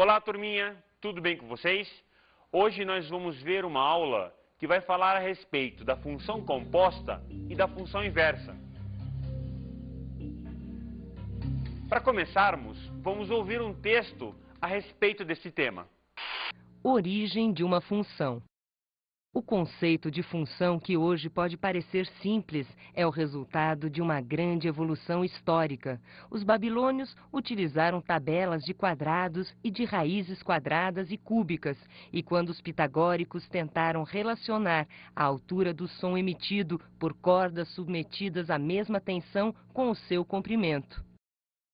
Olá, turminha, tudo bem com vocês? Hoje nós vamos ver uma aula que vai falar a respeito da função composta e da função inversa. Para começarmos, vamos ouvir um texto a respeito desse tema. Origem de uma função. O conceito de função, que hoje pode parecer simples, é o resultado de uma grande evolução histórica. Os babilônios utilizaram tabelas de quadrados e de raízes quadradas e cúbicas, e quando os pitagóricos tentaram relacionar a altura do som emitido por cordas submetidas à mesma tensão com o seu comprimento.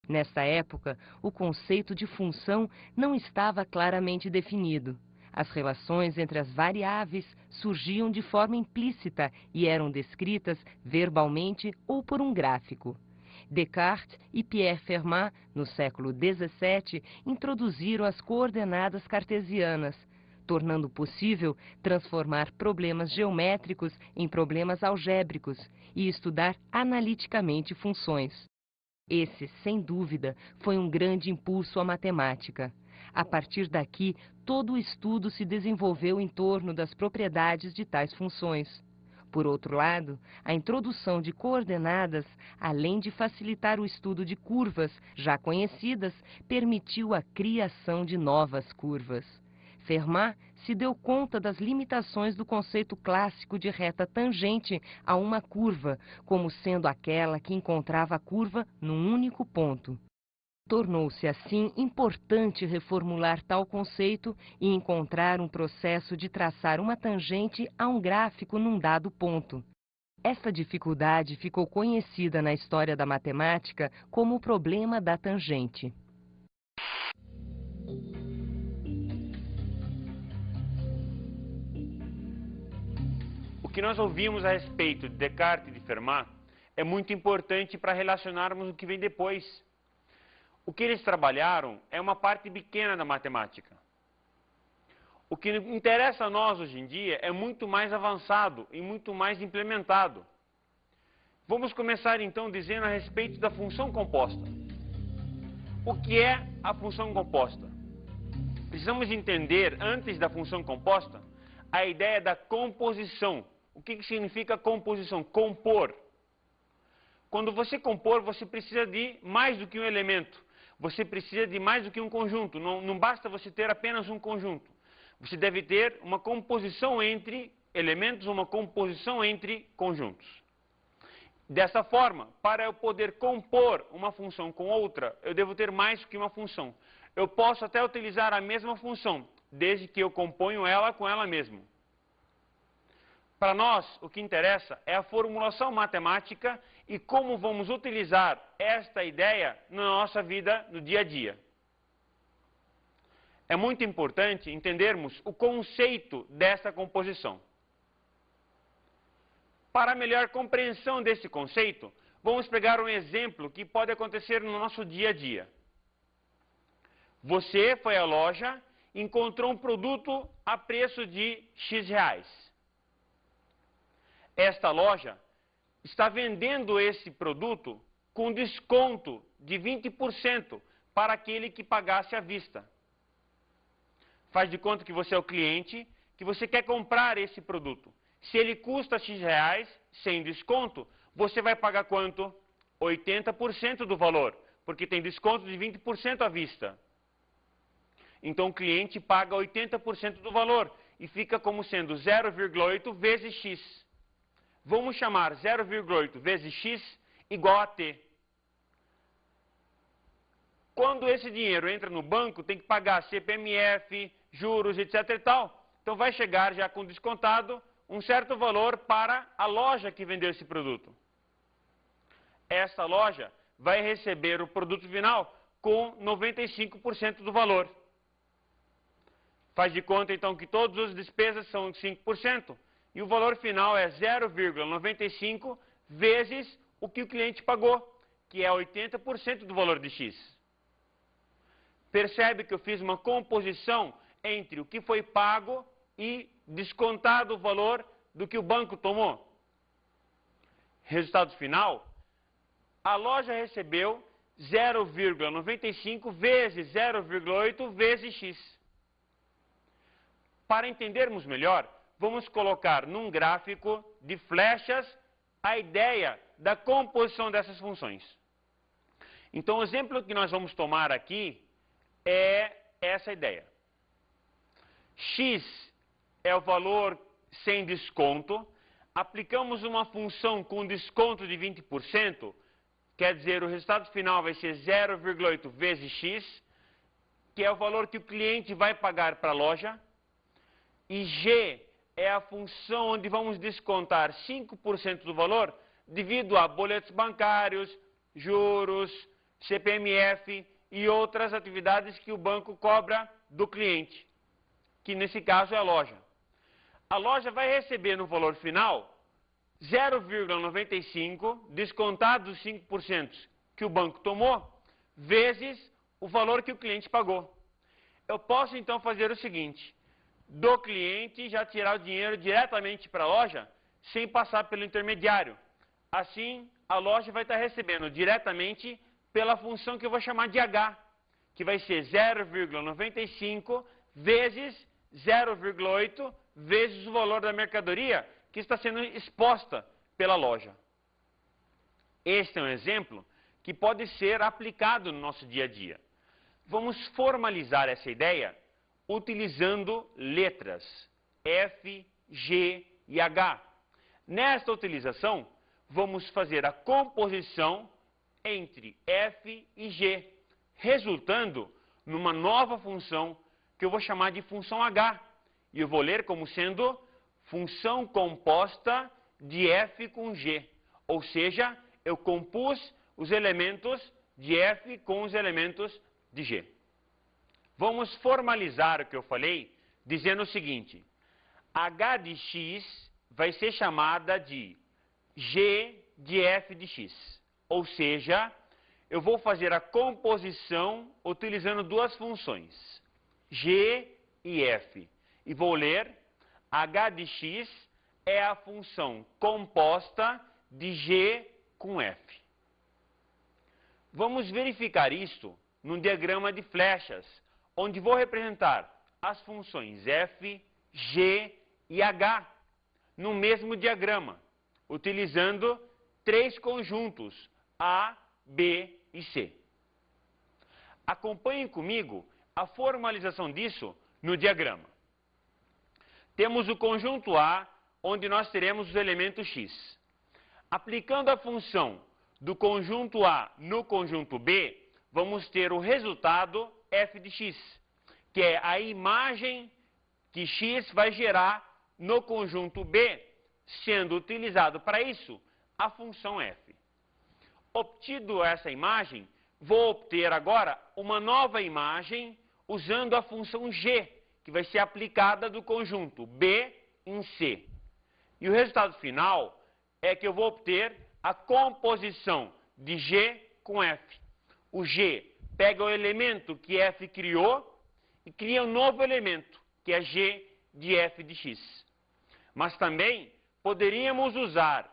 Nesta época, o conceito de função não estava claramente definido. As relações entre as variáveis surgiam de forma implícita e eram descritas verbalmente ou por um gráfico. Descartes e Pierre Fermat, no século XVII, introduziram as coordenadas cartesianas, tornando possível transformar problemas geométricos em problemas algébricos e estudar analiticamente funções. Esse, sem dúvida, foi um grande impulso à matemática. A partir daqui, todo o estudo se desenvolveu em torno das propriedades de tais funções. Por outro lado, a introdução de coordenadas, além de facilitar o estudo de curvas já conhecidas, permitiu a criação de novas curvas. Fermat se deu conta das limitações do conceito clássico de reta tangente a uma curva, como sendo aquela que encontrava a curva num único ponto. Tornou-se assim importante reformular tal conceito e encontrar um processo de traçar uma tangente a um gráfico num dado ponto. Essa dificuldade ficou conhecida na história da matemática como o problema da tangente. O que nós ouvimos a respeito de Descartes e de Fermat é muito importante para relacionarmos o que vem depois. O que eles trabalharam é uma parte pequena da matemática. O que interessa a nós hoje em dia é muito mais avançado e muito mais implementado. Vamos começar então dizendo a respeito da função composta. O que é a função composta? Precisamos entender, antes da função composta, a ideia da composição. O que significa composição? Compor. Quando você compor, você precisa de mais do que um elemento. Você precisa de mais do que um conjunto. Não basta você ter apenas um conjunto. Você deve ter uma composição entre elementos, uma composição entre conjuntos. Dessa forma, para eu poder compor uma função com outra, eu devo ter mais do que uma função. Eu posso até utilizar a mesma função, desde que eu componho ela com ela mesma. Para nós, o que interessa é a formulação matemática e como vamos utilizar esta ideia na nossa vida, no dia a dia. É muito importante entendermos o conceito dessa composição. Para melhor compreensão desse conceito, vamos pegar um exemplo que pode acontecer no nosso dia a dia. Você foi à loja e encontrou um produto a preço de X reais. Esta loja está vendendo esse produto com desconto de 20% para aquele que pagasse à vista. Faz de conta que você é o cliente, que você quer comprar esse produto. Se ele custa X reais, sem desconto, você vai pagar quanto? 80% do valor, porque tem desconto de 20% à vista. Então o cliente paga 80% do valor e fica como sendo 0,8 vezes X. Vamos chamar 0,8 vezes x igual a t. Quando esse dinheiro entra no banco, tem que pagar CPMF, juros, etc. e tal. Então vai chegar já com descontado um certo valor para a loja que vendeu esse produto. Essa loja vai receber o produto final com 95% do valor. Faz de conta então que todas as despesas são 5%. E o valor final é 0,95 vezes o que o cliente pagou, que é 80% do valor de X. Percebe que eu fiz uma composição entre o que foi pago e descontado o valor do que o banco tomou. Resultado final, a loja recebeu 0,95 vezes 0,8 vezes x. Para entendermos melhor, vamos colocar num gráfico de flechas a ideia da composição dessas funções. Então, o exemplo que nós vamos tomar aqui é essa ideia. X é o valor sem desconto. Aplicamos uma função com desconto de 20%, quer dizer, o resultado final vai ser 0,8 vezes x, que é o valor que o cliente vai pagar para a loja. E g é a função onde vamos descontar 5% do valor devido a boletos bancários, juros, CPMF e outras atividades que o banco cobra do cliente, que nesse caso é a loja. A loja vai receber no valor final 0,95 descontado dos 5% que o banco tomou, vezes o valor que o cliente pagou. Eu posso então fazer o seguinte: do cliente já tirar o dinheiro diretamente para a loja, sem passar pelo intermediário. Assim, a loja vai estar recebendo diretamente pela função que eu vou chamar de H, que vai ser 0,95 vezes 0,8 vezes o valor da mercadoria que está sendo exposta pela loja. Este é um exemplo que pode ser aplicado no nosso dia a dia. Vamos formalizar essa ideia utilizando letras F, G e H. Nesta utilização, vamos fazer a composição entre F e G, resultando numa nova função que eu vou chamar de função H. E eu vou ler como sendo função composta de F com G. Ou seja, eu compus os elementos de F com os elementos de G. Vamos formalizar o que eu falei dizendo o seguinte: H de x vai ser chamada de G de F de x. Ou seja, eu vou fazer a composição utilizando duas funções, G e F. E vou ler, H de x é a função composta de G com F. Vamos verificar isto num diagrama de flechas, onde vou representar as funções F, G e H no mesmo diagrama, utilizando três conjuntos, A, B e C. Acompanhem comigo a formalização disso no diagrama. Temos o conjunto A, onde nós teremos os elementos x. Aplicando a função do conjunto A no conjunto B, vamos ter o resultado f de x, que é a imagem que x vai gerar no conjunto B, sendo utilizado para isso a função f. Obtido essa imagem, vou obter agora uma nova imagem usando a função g, que vai ser aplicada do conjunto B em C. E o resultado final é que eu vou obter a composição de G com F. O G pega o elemento que F criou e cria um novo elemento, que é G de F de x. Mas também poderíamos usar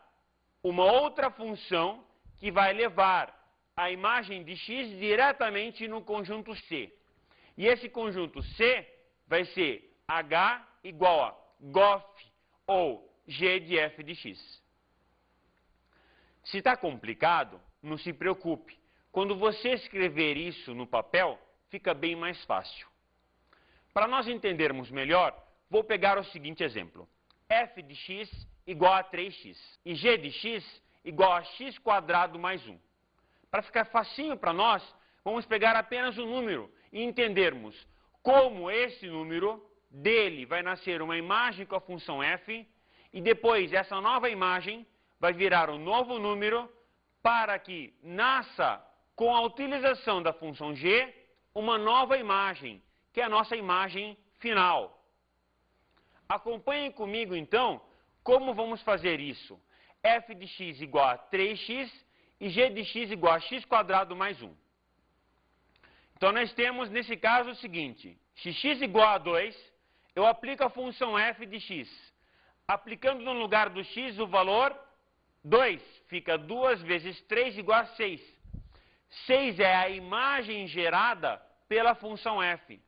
uma outra função que vai levar a imagem de x diretamente no conjunto C. E esse conjunto C vai ser H igual a GOF ou G de F de x. Se está complicado, não se preocupe. Quando você escrever isso no papel, fica bem mais fácil. Para nós entendermos melhor, vou pegar o seguinte exemplo. F de x igual a 3x e G de x igual a x quadrado mais 1. Para ficar facinho para nós, vamos pegar apenas um número e entendermos como esse número dele vai nascer uma imagem com a função f e depois essa nova imagem vai virar um novo número para que nasça, com a utilização da função g, uma nova imagem, que é a nossa imagem final. Acompanhem comigo, então, como vamos fazer isso. F de x igual a 3x e G de x igual a x quadrado mais 1. Então, nós temos, nesse caso, o seguinte. Se x igual a 2, eu aplico a função f de x. Aplicando no lugar do x o valor 2, fica 2 vezes 3 igual a 6. 6 é a imagem gerada pela função f.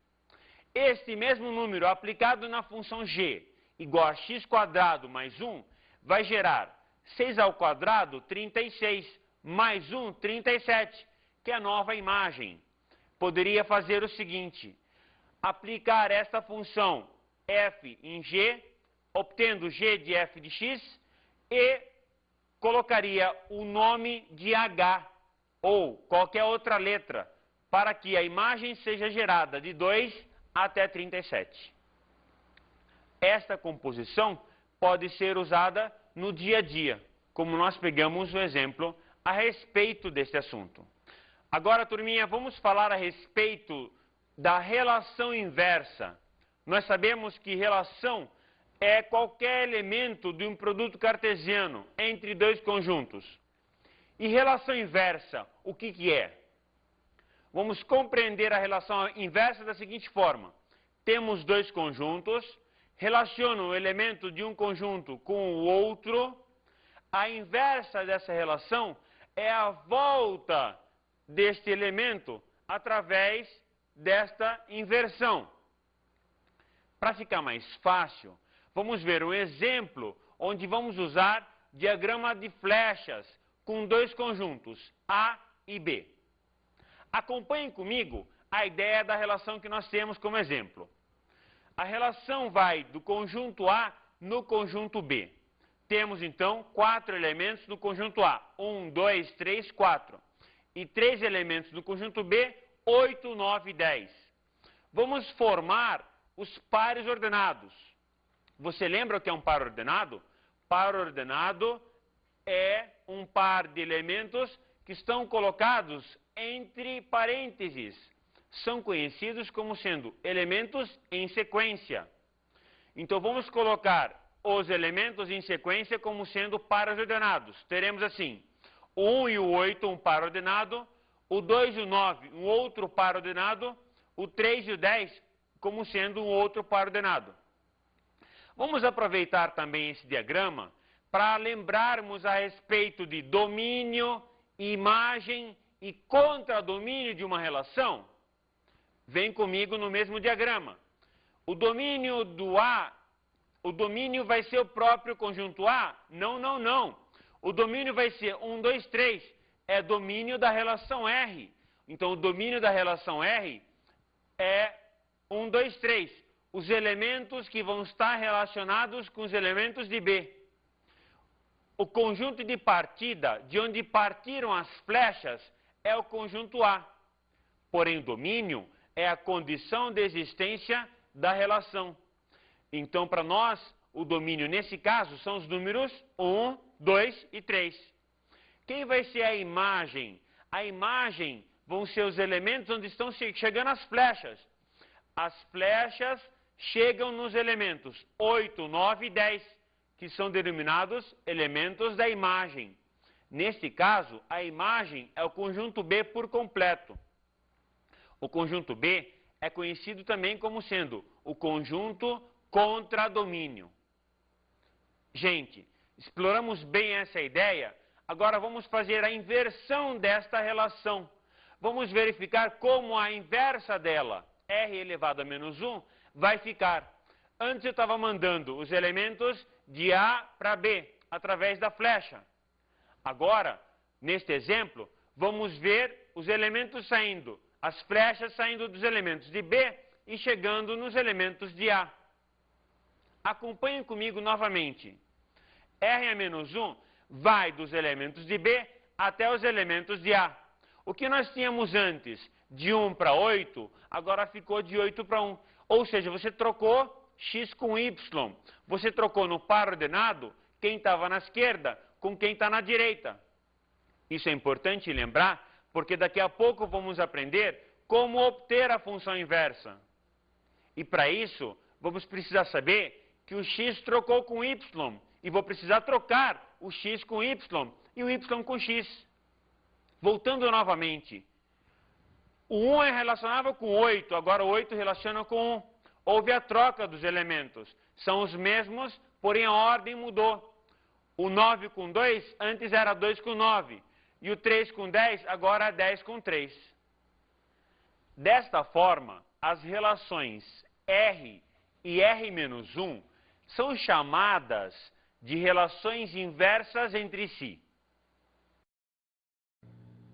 Este mesmo número aplicado na função g, igual a x² mais 1, vai gerar 6 ao quadrado, 36, mais 1, 37, que é a nova imagem. Poderia fazer o seguinte: aplicar esta função f em g, obtendo g de f de x, e colocaria o nome de h, ou qualquer outra letra, para que a imagem seja gerada de 2 até 37. Esta composição pode ser usada no dia a dia, como nós pegamos o exemplo a respeito deste assunto. Agora, turminha, vamos falar a respeito da relação inversa. Nós sabemos que relação é qualquer elemento de um produto cartesiano entre dois conjuntos. E relação inversa, o que é? Vamos compreender a relação inversa da seguinte forma. Temos dois conjuntos, relacionam o elemento de um conjunto com o outro. A inversa dessa relação é a volta deste elemento através desta inversão. Para ficar mais fácil, vamos ver um exemplo onde vamos usar diagrama de flechas com dois conjuntos, A e B. Acompanhem comigo a ideia da relação que nós temos como exemplo. A relação vai do conjunto A no conjunto B. Temos, então, 4 elementos no conjunto A. 1, 2, 3, 4. E 3 elementos no conjunto B, 8, 9 e 10. Vamos formar os pares ordenados. Você lembra o que é um par ordenado? Par ordenado é um par de elementos que estão colocados entre parênteses. São conhecidos como sendo elementos em sequência. Então, vamos colocar os elementos em sequência como sendo pares ordenados. Teremos assim, o 1 e o 8, um par ordenado, o 2 e o 9, um outro par ordenado, o 3 e o 10 como sendo um outro par ordenado. Vamos aproveitar também esse diagrama para lembrarmos a respeito de domínio, imagem e contradomínio de uma relação. Vem comigo no mesmo diagrama. O domínio do A, o domínio vai ser o próprio conjunto A? Não, não, não. O domínio vai ser 1, 2, 3. É domínio da relação R. Então, o domínio da relação R é 1, 2, 3. Os elementos que vão estar relacionados com os elementos de B. O conjunto de partida, de onde partiram as flechas, é o conjunto A. Porém, o domínio é a condição de existência da relação. Então, para nós, o domínio, nesse caso, são os números 1, 2 e 3. Quem vai ser a imagem? A imagem vão ser os elementos onde estão chegando as flechas. As flechas chegam nos elementos 8, 9 e 10, que são denominados elementos da imagem. Neste caso, a imagem é o conjunto B por completo. O conjunto B é conhecido também como sendo o conjunto contradomínio. Gente, exploramos bem essa ideia. Agora vamos fazer a inversão desta relação. Vamos verificar como a inversa dela, R elevado a menos 1, vai ficar. Antes eu estava mandando os elementos de A para B, através da flecha. Agora, neste exemplo, vamos ver os elementos saindo, as flechas saindo dos elementos de B e chegando nos elementos de A. Acompanhem comigo novamente. R a menos 1 vai dos elementos de B até os elementos de A. O que nós tínhamos antes de 1 para 8, agora ficou de 8 para 1. Ou seja, você trocou x com y. Você trocou no par ordenado quem estava na esquerda com quem está na direita. Isso é importante lembrar, porque daqui a pouco vamos aprender como obter a função inversa. E para isso, vamos precisar saber que o x trocou com y. E vou precisar trocar o x com y e o y com x. Voltando novamente. O 1 é relacionável com 8, agora o 8 relaciona com 1. Houve a troca dos elementos. São os mesmos, porém a ordem mudou. O 9 com 2, antes era 2 com 9. e o 3 com 10, agora 10 com 3. Desta forma, as relações R e R-1 são chamadas de relações inversas entre si.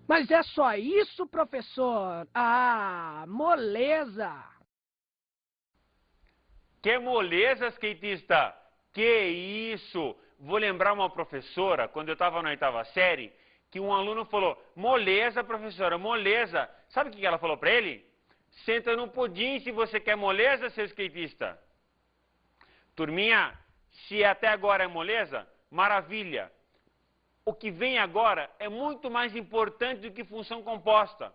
Mas é só isso, professor? Ah, moleza! Que moleza, skatista! Que isso! Vou lembrar uma professora, quando eu estava na 8ª série, que um aluno falou, moleza, professora, moleza. Sabe o que ela falou para ele? Senta no pudim se você quer moleza, seu skatista. Turminha, se até agora é moleza, maravilha. O que vem agora é muito mais importante do que função composta.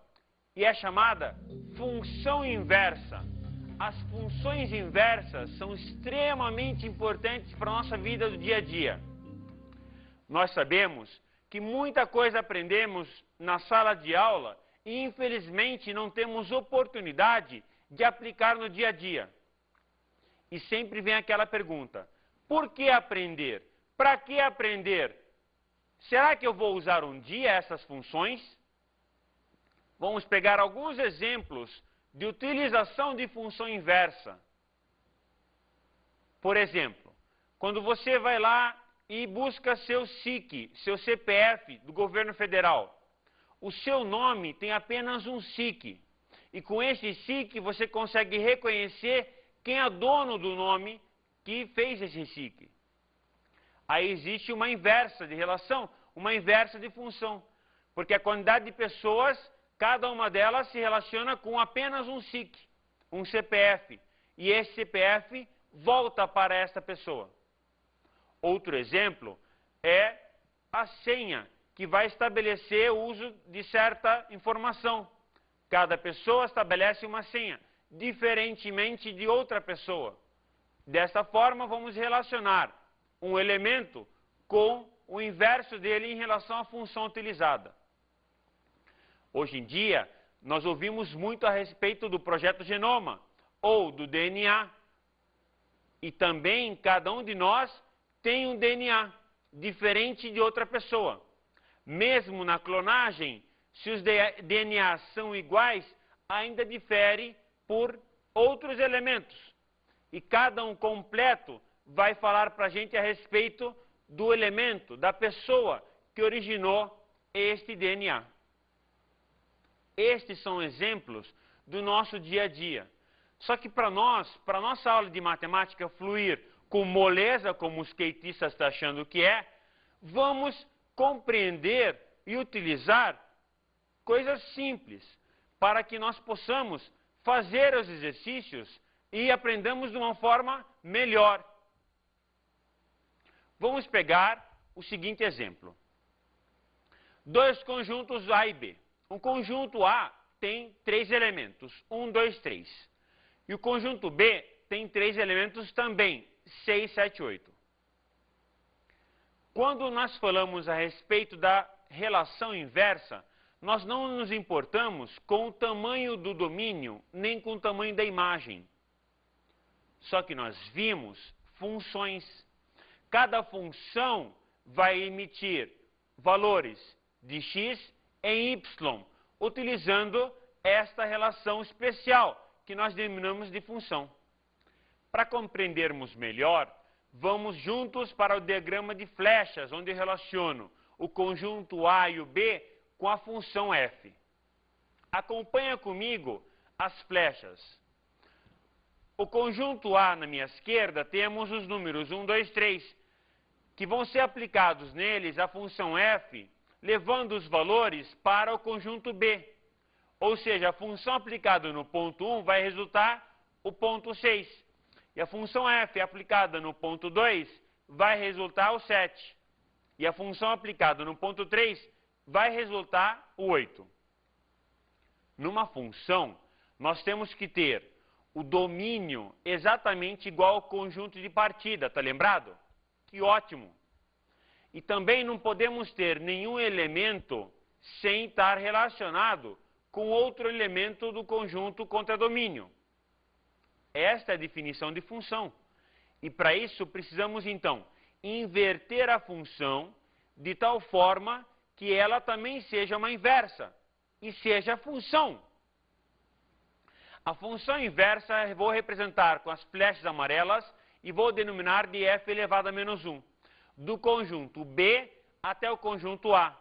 E é chamada função inversa. As funções inversas são extremamente importantes para a nossa vida do dia a dia. Nós sabemos que muita coisa aprendemos na sala de aula e, infelizmente, não temos oportunidade de aplicar no dia a dia. E sempre vem aquela pergunta, por que aprender? Para que aprender? Será que eu vou usar um dia essas funções? Vamos pegar alguns exemplos de utilização de função inversa. Por exemplo, quando você vai lá e busca seu SIC, seu CPF do governo federal, o seu nome tem apenas um SIC. E com esse SIC você consegue reconhecer quem é dono do nome que fez esse SIC. Aí existe uma inversa de relação, uma inversa de função. Porque a quantidade de pessoas, cada uma delas se relaciona com apenas um SIC, um CPF. E esse CPF volta para essa pessoa. Outro exemplo é a senha, que vai estabelecer o uso de certa informação. Cada pessoa estabelece uma senha, diferentemente de outra pessoa. Dessa forma, vamos relacionar um elemento com o inverso dele em relação à função utilizada. Hoje em dia, nós ouvimos muito a respeito do projeto Genoma, ou do DNA. E também, cada um de nós tem um DNA, diferente de outra pessoa. Mesmo na clonagem, se os DNAs são iguais, ainda difere por outros elementos. E cada um completo vai falar para a gente a respeito do elemento, da pessoa que originou este DNA. Estes são exemplos do nosso dia a dia. Só que para nós, para a nossa aula de matemática fluir com moleza, como o skatista está achando que é, vamos compreender e utilizar coisas simples, para que nós possamos fazer os exercícios e aprendamos de uma forma melhor. Vamos pegar o seguinte exemplo. Dois conjuntos A e B. O conjunto A tem 3 elementos, 1, 2, 3. E o conjunto B tem 3 elementos também, 6, 7, 8. Quando nós falamos a respeito da relação inversa, nós não nos importamos com o tamanho do domínio, nem com o tamanho da imagem. Só que nós vimos funções. Cada função vai emitir valores de x em y, utilizando esta relação especial, que nós denominamos de função. Para compreendermos melhor, vamos juntos para o diagrama de flechas, onde eu relaciono o conjunto A e o B com a função f. Acompanha comigo as flechas. O conjunto A na minha esquerda temos os números 1, 2, 3, que vão ser aplicados neles a função f, levando os valores para o conjunto B. Ou seja, a função aplicada no ponto 1 vai resultar o ponto 6. E a função f aplicada no ponto 2 vai resultar o 7. E a função aplicada no ponto 3 vai resultar o 8. Numa função, nós temos que ter o domínio exatamente igual ao conjunto de partida, tá lembrado? Que ótimo! E também não podemos ter nenhum elemento sem estar relacionado com outro elemento do conjunto contradomínio. Esta é a definição de função. E para isso precisamos, então, inverter a função de tal forma que ela também seja uma inversa e seja a função. A função inversa eu vou representar com as flechas amarelas e vou denominar de f elevado a menos 1, do conjunto B até o conjunto A.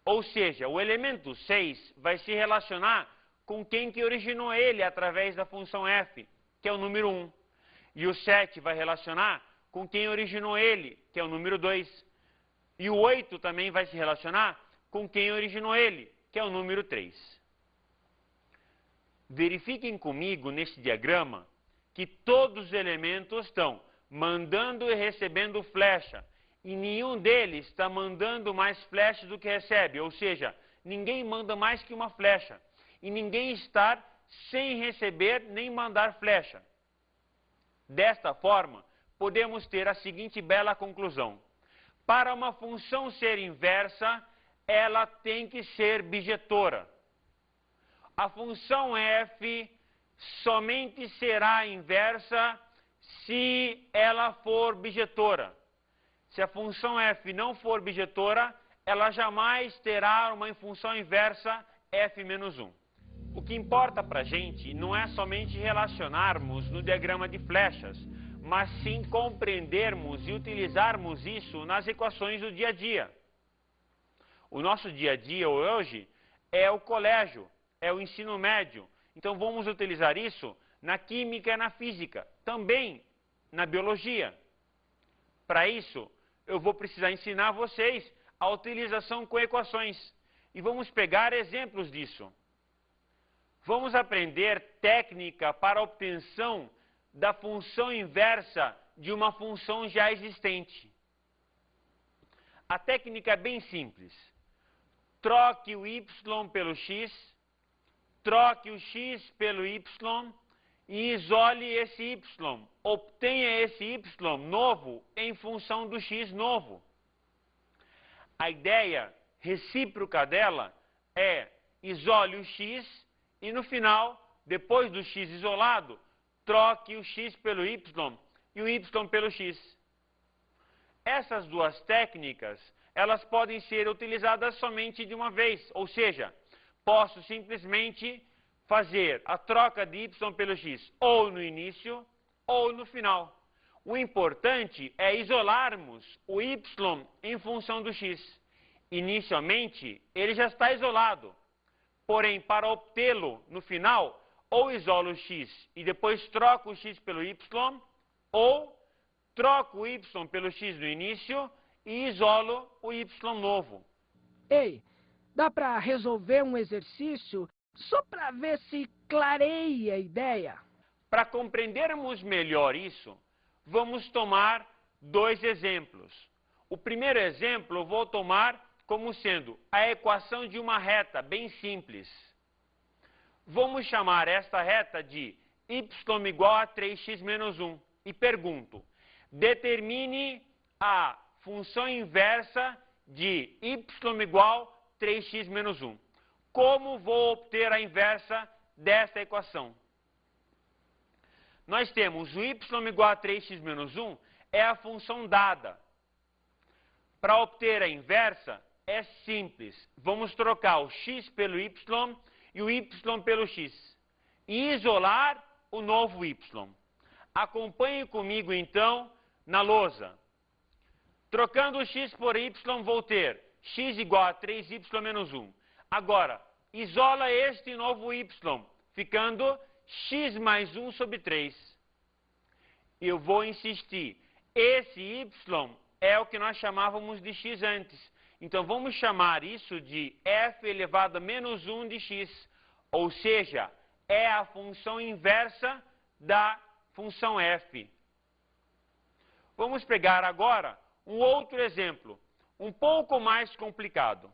Ou seja, o elemento 6 vai se relacionar com quem que originou ele através da função f, que é o número 1. E o 7 vai relacionar com quem originou ele, que é o número 2. E o 8 também vai se relacionar com quem originou ele, que é o número 3. Verifiquem comigo nesse diagrama que todos os elementos estão mandando e recebendo flecha, e nenhum deles está mandando mais flechas do que recebe, ou seja, ninguém manda mais que uma flecha, e ninguém está sem receber nem mandar flecha. Desta forma, podemos ter a seguinte bela conclusão: para uma função ser inversa, ela tem que ser bijetora. A função f somente será inversa se ela for bijetora. Se a função f não for bijetora, ela jamais terá uma função inversa f menos 1. O que importa para a gente não é somente relacionarmos no diagrama de flechas, mas sim compreendermos e utilizarmos isso nas equações do dia a dia. O nosso dia a dia hoje é o colégio, é o ensino médio. Então vamos utilizar isso na química e na física, também na biologia. Para isso, eu vou precisar ensinar vocês a utilização com equações. E vamos pegar exemplos disso. Vamos aprender técnica para a obtenção da função inversa de uma função já existente. A técnica é bem simples. Troque o y pelo x, troque o x pelo y e isole esse y. Obtenha esse y novo em função do x novo. A ideia recíproca dela é isole o x e no final, depois do x isolado, troque o x pelo y e o y pelo x. Essas duas técnicas, elas podem ser utilizadas somente de uma vez, ou seja, posso simplesmente fazer a troca de y pelo x ou no início ou no final. O importante é isolarmos o y em função do x. Inicialmente, ele já está isolado, porém, para obtê-lo no final, ou isolo o x e depois troco o x pelo y, ou troco o y pelo x no início e isolo o y novo. Ei, dá para resolver um exercício só para ver se clareia a ideia? Para compreendermos melhor isso, vamos tomar dois exemplos. O primeiro exemplo eu vou tomar como sendo a equação de uma reta bem simples. Vamos chamar esta reta de y igual a 3x menos 1. E pergunto, determine a função inversa de y igual a 3x menos 1. Como vou obter a inversa desta equação? Nós temos o y igual a 3x menos 1 é a função dada. Para obter a inversa, é simples. Vamos trocar o x pelo y e o y pelo x. E isolar o novo y. Acompanhe comigo, então, na lousa. Trocando o x por y, vou ter x igual a 3y menos 1. Agora, isola este novo y, ficando x mais 1 sobre 3. Eu vou insistir. Esse y é o que nós chamávamos de x antes. Então, vamos chamar isso de f elevado a menos 1 de x. Ou seja, é a função inversa da função f. Vamos pegar agora um outro exemplo, um pouco mais complicado.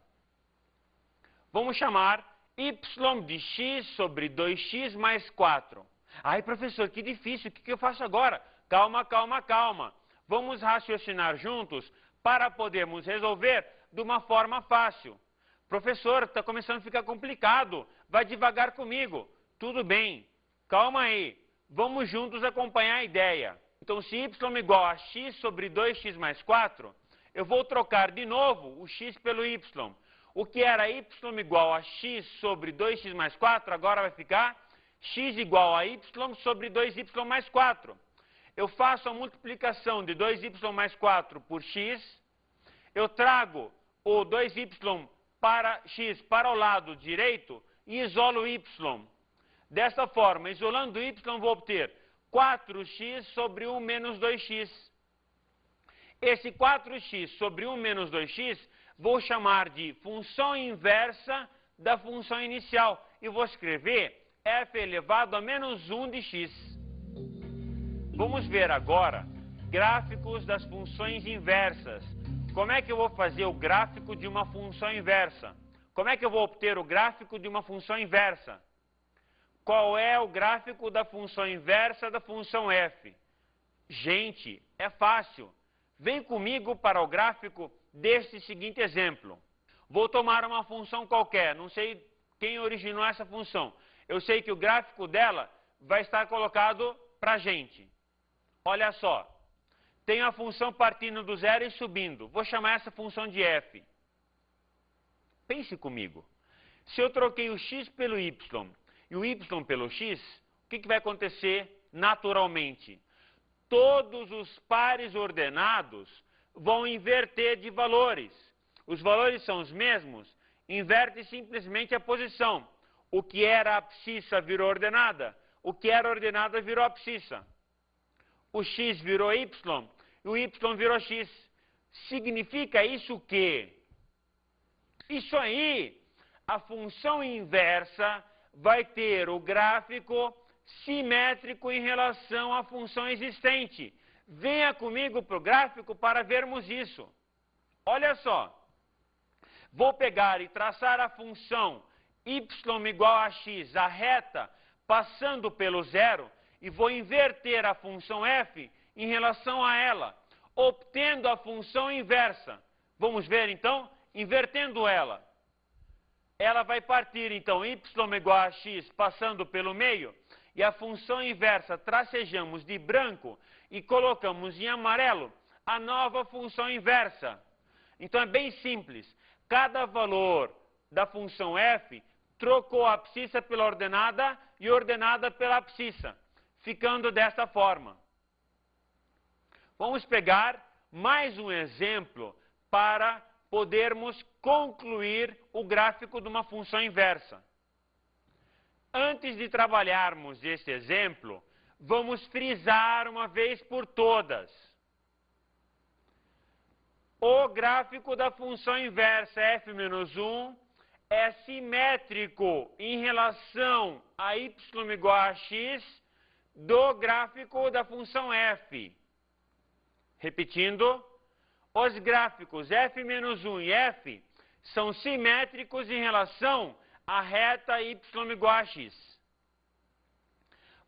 Vamos chamar y de x sobre 2x mais 4. Ai, professor, que difícil, o que eu faço agora? Calma, calma, calma. Vamos raciocinar juntos para podermos resolver de uma forma fácil. Professor, está começando a ficar complicado. Vai devagar comigo. Tudo bem. Calma aí. Vamos juntos acompanhar a ideia. Então, se y igual a x sobre 2x mais 4, eu vou trocar de novo o x pelo y. O que era y igual a x sobre 2x mais 4, agora vai ficar x igual a y sobre 2y mais 4. Eu faço a multiplicação de 2y mais 4 por x, eu trago o 2y para x para o lado direito e isolo o y. Dessa forma, isolando o y, vou obter 4x sobre 1 menos 2x. Esse 4x sobre 1 menos 2x, vou chamar de função inversa da função inicial. E vou escrever f elevado a menos 1 de x. Vamos ver agora gráficos das funções inversas. Como é que eu vou fazer o gráfico de uma função inversa? Como é que eu vou obter o gráfico de uma função inversa? Qual é o gráfico da função inversa da função f? Gente, é fácil. Vem comigo para o gráfico deste seguinte exemplo. Vou tomar uma função qualquer, não sei quem originou essa função. Eu sei que o gráfico dela vai estar colocado para a gente. Olha só, tenho a função partindo do zero e subindo. Vou chamar essa função de f. Pense comigo. Se eu troquei o x pelo y e o y pelo x, o que vai acontecer naturalmente? Todos os pares ordenados vão inverter de valores. Os valores são os mesmos, inverte simplesmente a posição. O que era abscissa virou ordenada, o que era ordenada virou abscissa. O x virou y e o y virou x. Significa isso o quê? Isso aí, a função inversa vai ter o gráfico simétrico em relação à função existente. Venha comigo para o gráfico para vermos isso. Olha só. Vou pegar e traçar a função y igual a x, a reta, passando pelo zero, e vou inverter a função f em relação a ela, obtendo a função inversa. Vamos ver então? Invertendo ela. Ela vai partir então y igual a x, passando pelo meio, e a função inversa tracejamos de branco e colocamos em amarelo a nova função inversa. Então é bem simples. Cada valor da função f trocou a abscissa pela ordenada e ordenada pela abscissa, ficando desta forma. Vamos pegar mais um exemplo para podermos concluir o gráfico de uma função inversa. Antes de trabalharmos este exemplo, vamos frisar uma vez por todas. O gráfico da função inversa f menos 1 é simétrico em relação a y igual a x do gráfico da função f. Repetindo, os gráficos f menos 1 e f são simétricos em relação a reta y igual a x.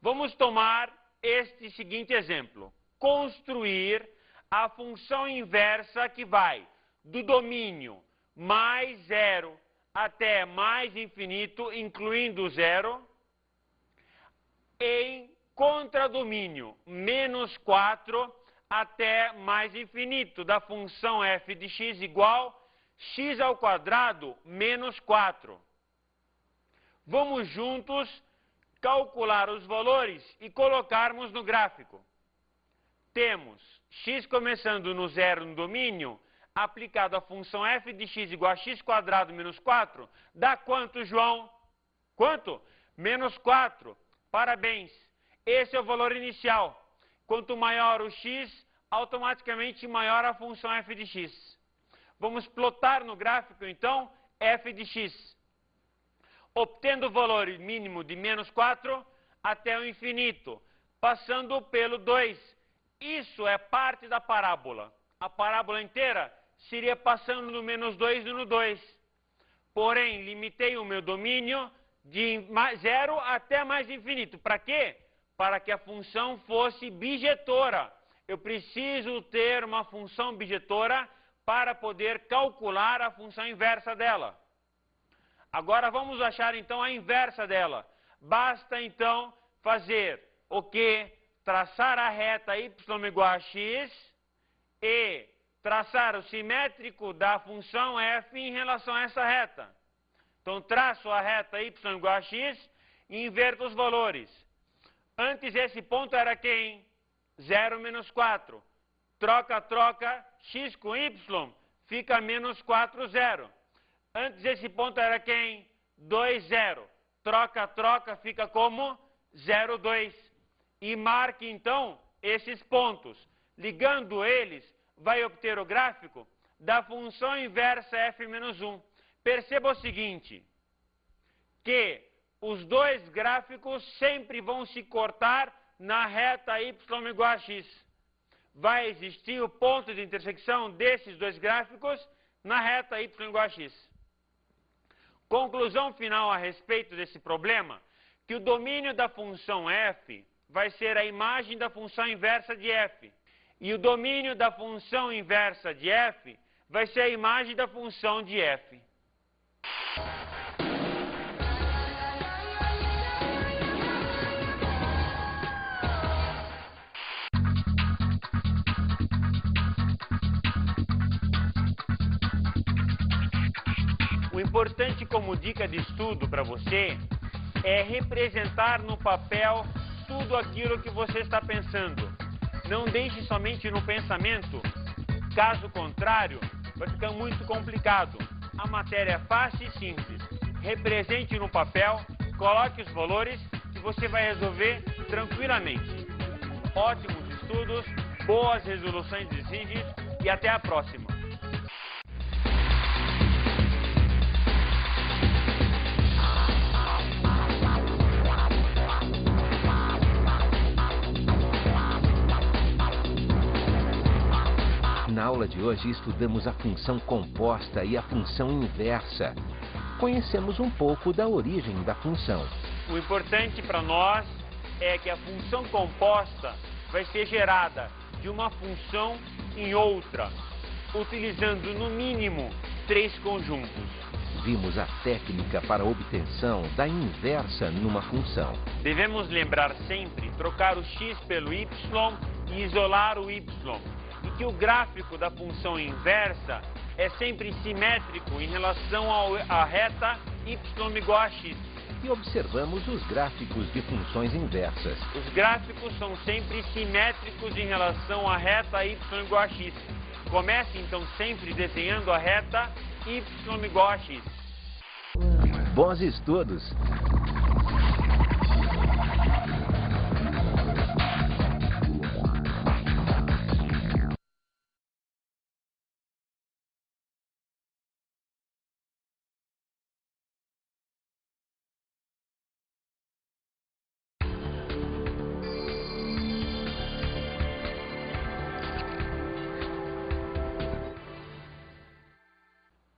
Vamos tomar este seguinte exemplo. Construir a função inversa que vai do domínio mais 0 até mais infinito, incluindo zero, em contradomínio menos 4 até mais infinito, da função f de x igual x ao quadrado menos 4. Vamos juntos calcular os valores e colocarmos no gráfico. Temos x começando no zero no domínio, aplicado à função f de x igual a x quadrado menos 4, dá quanto, João? Quanto? Menos 4. Parabéns. Esse é o valor inicial. Quanto maior o x, automaticamente maior a função f de x. Vamos plotar no gráfico, então, f de x. Obtendo o valor mínimo de menos 4 até o infinito, passando pelo 2. Isso é parte da parábola. A parábola inteira seria passando no menos 2 e no 2. Porém, limitei o meu domínio de 0 até mais infinito. Para quê? Para que a função fosse bijetora. Eu preciso ter uma função bijetora para poder calcular a função inversa dela. Agora vamos achar então a inversa dela. Basta então fazer o quê? Traçar a reta y igual a x e traçar o simétrico da função f em relação a essa reta. Então, traço a reta y igual a x e inverto os valores. Antes esse ponto era quem? 0, menos 4. Troca, troca, x com y, fica menos 4, 0. Antes esse ponto era quem? 2, 0. Troca, troca, fica como? 0, 2. E marque, então, esses pontos. Ligando eles, vai obter o gráfico da função inversa f menos 1. Perceba o seguinte, que os dois gráficos sempre vão se cortar na reta y igual a x. Vai existir o ponto de intersecção desses dois gráficos na reta y igual a x. Conclusão final a respeito desse problema, que o domínio da função f vai ser a imagem da função inversa de f. E o domínio da função inversa de f vai ser a imagem da função de f. O importante como dica de estudo para você é representar no papel tudo aquilo que você está pensando. Não deixe somente no pensamento, caso contrário, vai ficar muito complicado. A matéria é fácil e simples. Represente no papel, coloque os valores que você vai resolver tranquilamente. Ótimos estudos, boas resoluções de exercícios e até a próxima. Na aula de hoje estudamos a função composta e a função inversa. Conhecemos um pouco da origem da função. O importante para nós é que a função composta vai ser gerada de uma função em outra, utilizando no mínimo 3 conjuntos. Vimos a técnica para a obtenção da inversa numa função. Devemos lembrar sempre trocar o x pelo y e isolar o y. E que o gráfico da função inversa é sempre simétrico em relação à reta y igual a x. E observamos os gráficos de funções inversas. Os gráficos são sempre simétricos em relação à reta y igual a x. Comece então sempre desenhando a reta y igual a x. Bons estudos!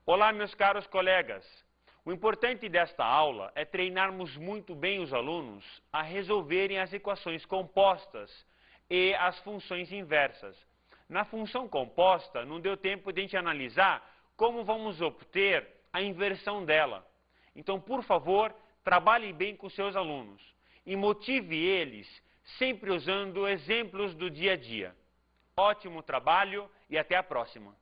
Olá, meus caros colegas. O importante desta aula é treinarmos muito bem os alunos a resolverem as equações compostas e as funções inversas. Na função composta, não deu tempo de a gente analisar como vamos obter a inversão dela. Então, por favor, trabalhe bem com seus alunos e motive eles sempre usando exemplos do dia a dia. Ótimo trabalho e até a próxima!